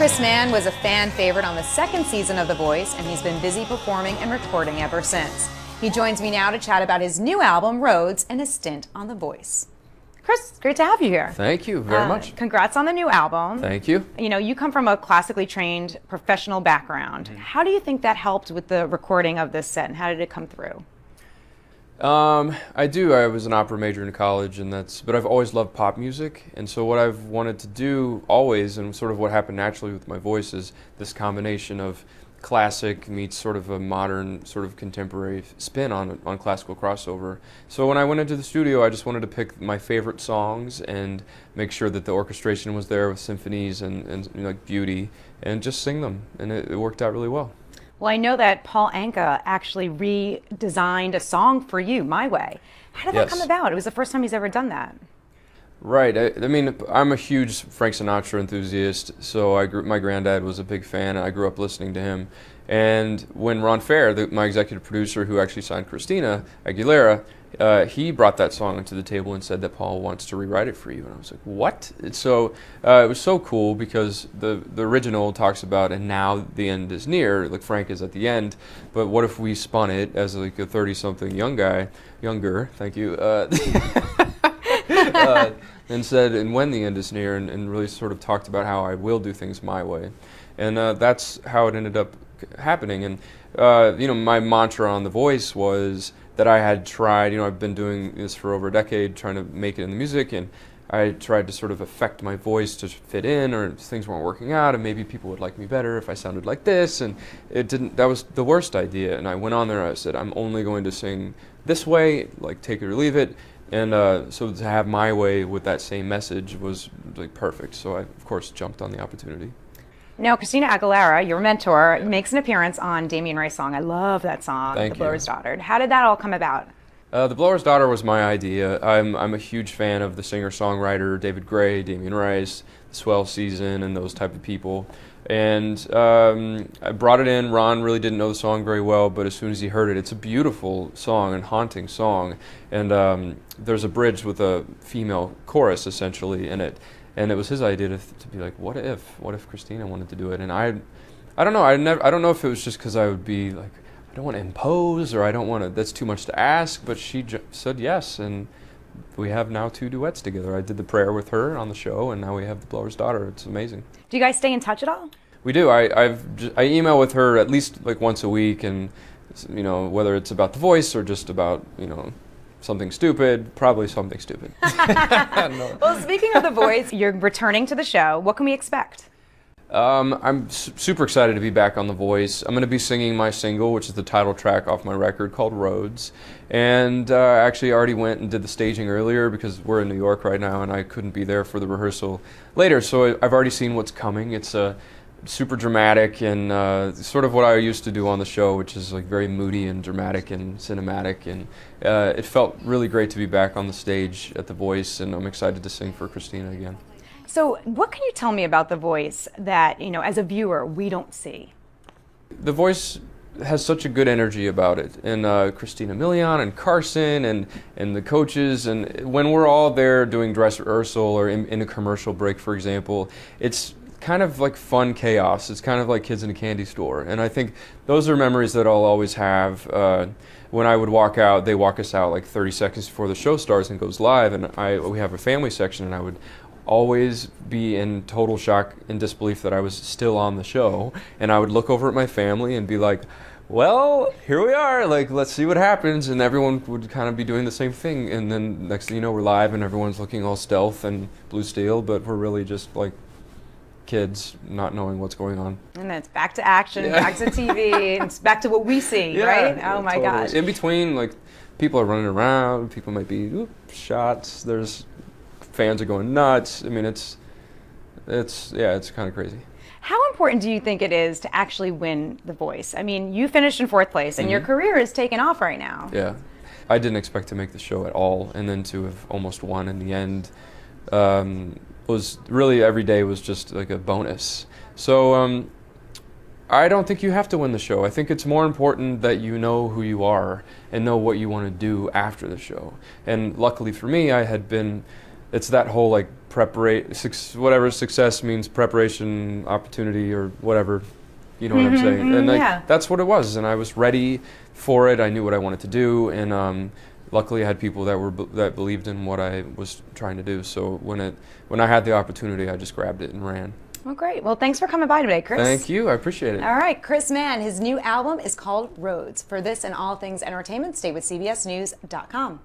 Mann was a fan favorite on the second season of The Voice, and he's been busy performing and recording ever since. He joins me now to chat about his new album, Roads, and his stint on The Voice. Chris, great to have you here. Thank you very much. Congrats on the new album. Thank you. You know, you come from a classically trained professional background. How do you think that helped with the recording of this set, and how did it come through? I do. I was an opera major in college, but I've always loved pop music, and so what I've wanted to do always, and sort of what happened naturally with my voice, is this combination of classic meets sort of a modern, sort of contemporary spin on classical crossover. So when I went into the studio, I just wanted to pick my favorite songs and make sure that the orchestration was there with symphonies and you know, like beauty, and just sing them, and it worked out really well. Well, I know that Paul Anka actually redesigned a song for you, My Way. How did that come about? It was the first time he's ever done that. Right. I mean, I'm a huge Frank Sinatra enthusiast, so my granddad was a big fan, and I grew up listening to him. And when Ron Fair, my executive producer who actually signed Christina Aguilera, he brought that song to the table and said that Paul wants to rewrite it for you. And I was like, what? So it was so cool because the original talks about, and now the end is near, like Frank is at the end, but what if we spun it as like a 30-something younger, thank you, and said, and when the end is near, and really sort of talked about how I will do things my way. And that's how it ended up happening. And you know, my mantra on The Voice was that I had tried, you know, I've been doing this for over a decade, trying to make it in the music, and I tried to sort of affect my voice to fit in, or things weren't working out, and maybe people would like me better if I sounded like this, and it didn't. That was the worst idea. And I went on there, I said, I'm only going to sing this way, like take it or leave it. And so to have My Way with that same message was like perfect. So I, of course, jumped on the opportunity. Now, Christina Aguilera, your mentor, makes an appearance on Damien Rice's song. I love that song, Thank The you. Blower's Daughter. How did that all come about? The Blower's Daughter was my idea. I'm a huge fan of the singer-songwriter David Gray, Damien Rice, the Swell Season, and those type of people. And I brought it in. Ron really didn't know the song very well, but as soon as he heard it, it's a beautiful song and haunting song. And there's a bridge with a female chorus, essentially, in it. And it was his idea to be like, what if Christina wanted to do it? And I don't know. I don't know if it was just because I would be like, I don't want to impose, or I don't want to. That's too much to ask. But she said yes, and we have now 2 duets together. I did the prayer with her on the show, and now we have The Blower's Daughter. It's amazing. Do you guys stay in touch at all? We do. I email with her at least like once a week, and you know, whether it's about The Voice or just about, you know, something stupid, probably something stupid. No. Well, speaking of The Voice, you're returning to the show. What can we expect? I'm super excited to be back on The Voice. I'm going to be singing my single, which is the title track off my record called Roads. And I actually already went and did the staging earlier because we're in New York right now and I couldn't be there for the rehearsal later. So I've already seen what's coming. It's super dramatic and sort of what I used to do on the show, which is like very moody and dramatic and cinematic. And it felt really great to be back on the stage at The Voice, and I'm excited to sing for Christina again. So what can you tell me about The Voice that, you know, as a viewer, we don't see? The Voice has such a good energy about it, and Christina Milian and Carson and the coaches, and when we're all there doing dress rehearsal or in a commercial break, for example, it's kind of like fun chaos. It's kind of like kids in a candy store, and I think those are memories that I'll always have. When I would walk out, they walk us out like 30 seconds before the show starts and goes live, and we have a family section, and I would always be in total shock and disbelief that I was still on the show, and I would look over at my family and be like, well, here we are, like, let's see what happens, and everyone would kind of be doing the same thing, and then next thing you know, we're live and everyone's looking all stealth and blue steel, but we're really just like kids not knowing what's going on. And then it's back to action, back to TV, and it's back to what we see, right? Oh my totally. gosh. In between, like, people are running around, people might be shots, there's fans are going nuts. I mean, it's kind of crazy. How important do you think it is to actually win The Voice? I mean, you finished in 4th place, and your career is taking off right now. Yeah. I didn't expect to make the show at all, and then to have almost won in the end was really, every day was just like a bonus. So I don't think you have to win the show. I think it's more important that you know who you are and know what you want to do after the show. And luckily for me, I had been it's that whole like whatever success means, preparation, opportunity, or whatever. You know what I'm saying? And like, that's what it was. And I was ready for it. I knew what I wanted to do, and luckily I had people that believed in what I was trying to do. So when I had the opportunity, I just grabbed it and ran. Well, great. Well, thanks for coming by today, Chris. Thank you. I appreciate it. All right, Chris Mann. His new album is called Roads. For this and all things entertainment, stay with CBSNews.com.